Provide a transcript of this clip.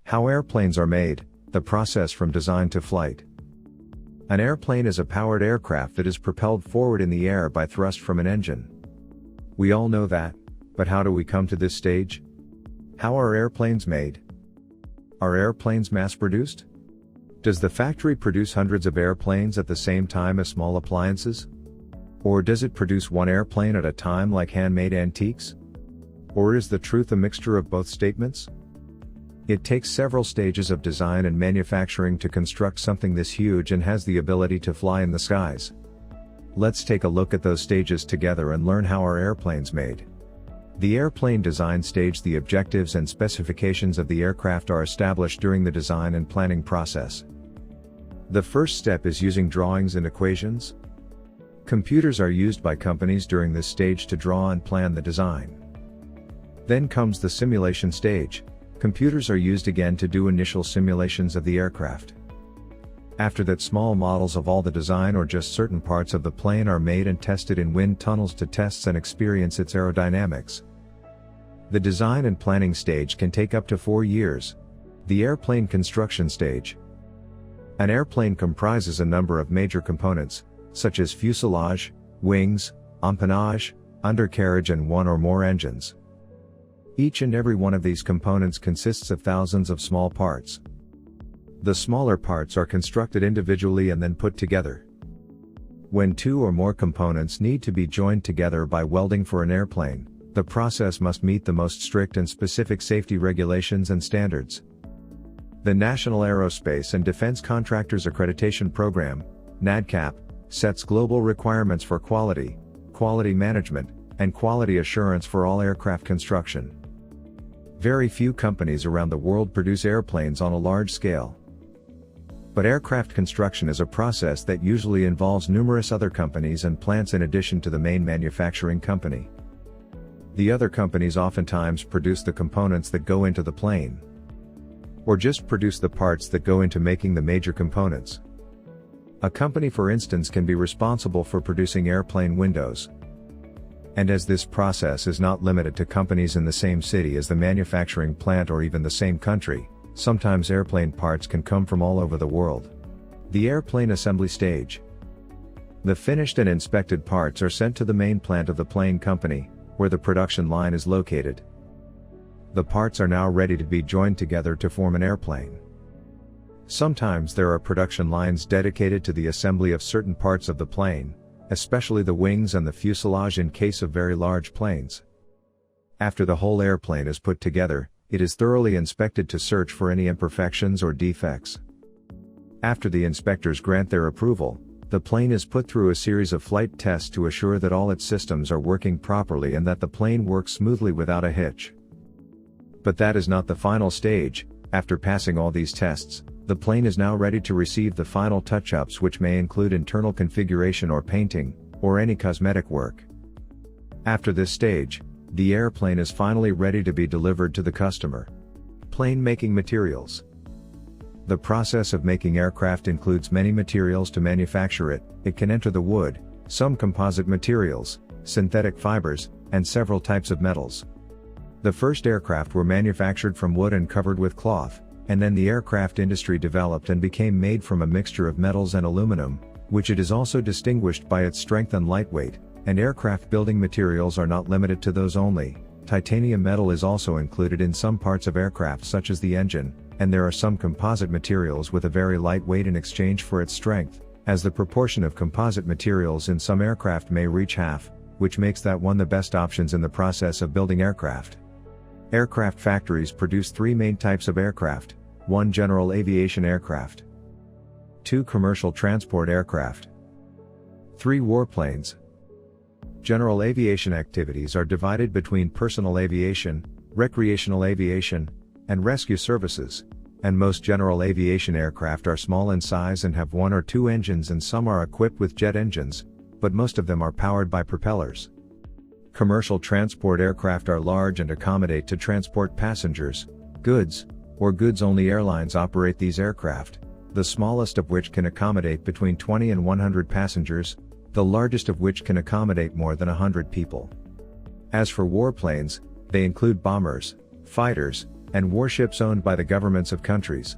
How airplanes are made, the process from design to flight. An airplane is a powered aircraft that is propelled forward in the air by thrust from an engine. We all know that, but how do we come to this stage? How are airplanes made? Are airplanes mass-produced? Does the factory produce hundreds of airplanes at the same time as small appliances? Or does it produce one airplane at a time like handmade antiques? Or is the truth a mixture of both statements? It takes several stages of design and manufacturing to construct something this huge and has the ability to fly in the skies. Let's take a look at those stages together and learn how our airplane's made. The airplane design stage. The objectives and specifications of the aircraft are established during the design and planning process. The first step is using drawings and equations. Computers are used by companies during this stage to draw and plan the design. Then comes the simulation stage. Computers are used again to do initial simulations of the aircraft. After that, small models of all the design or just certain parts of the plane are made and tested in wind tunnels to test and experience its aerodynamics. The design and planning stage can take up to 4 years. The airplane construction stage. An airplane comprises a number of major components, such as fuselage, wings, empennage, undercarriage and one or more engines. Each and every one of these components consists of thousands of small parts. The smaller parts are constructed individually and then put together. When 2 or more components need to be joined together by welding for an airplane, the process must meet the most strict and specific safety regulations and standards. The National Aerospace and Defense Contractors Accreditation Program, NADCAP, sets global requirements for quality, quality management, and quality assurance for all aircraft construction. Very few companies around the world produce airplanes on a large scale. But aircraft construction is a process that usually involves numerous other companies and plants in addition to the main manufacturing company. The other companies oftentimes produce the components that go into the plane, or just produce the parts that go into making the major components. A company, for instance, can be responsible for producing airplane windows. And as this process is not limited to companies in the same city as the manufacturing plant or even the same country, sometimes airplane parts can come from all over the world. The airplane assembly stage. The finished and inspected parts are sent to the main plant of the plane company, where the production line is located. The parts are now ready to be joined together to form an airplane. Sometimes there are production lines dedicated to the assembly of certain parts of the plane, especially the wings and the fuselage in case of very large planes. After the whole airplane is put together, it is thoroughly inspected to search for any imperfections or defects. After the inspectors grant their approval, the plane is put through a series of flight tests to assure that all its systems are working properly and that the plane works smoothly without a hitch. But that is not the final stage. After passing all these tests, the plane is now ready to receive the final touch-ups, which may include internal configuration or painting, or any cosmetic work. After this stage, the airplane is finally ready to be delivered to the customer. Plane making materials. The process of making aircraft includes many materials to manufacture it. It can enter the wood, some composite materials, synthetic fibers, and several types of metals. The first aircraft were manufactured from wood and covered with cloth, and then the aircraft industry developed and became made from a mixture of metals and aluminum, which it is also distinguished by its strength and lightweight, and aircraft building materials are not limited to those only. Titanium metal is also included in some parts of aircraft such as the engine, and there are some composite materials with a very light weight in exchange for its strength, as the proportion of composite materials in some aircraft may reach half, which makes that one the best options in the process of building aircraft. Aircraft factories produce 3 main types of aircraft: 1 general aviation aircraft, 2 commercial transport aircraft, 3 warplanes. General aviation activities are divided between personal aviation, recreational aviation, and rescue services, and most general aviation aircraft are small in size and have 1 or 2 engines, and some are equipped with jet engines, but most of them are powered by propellers. Commercial transport aircraft are large and accommodate to transport passengers, goods, or goods-only. Airlines operate these aircraft, the smallest of which can accommodate between 20 and 100 passengers, the largest of which can accommodate more than 100 people. As for warplanes, they include bombers, fighters, and warships owned by the governments of countries.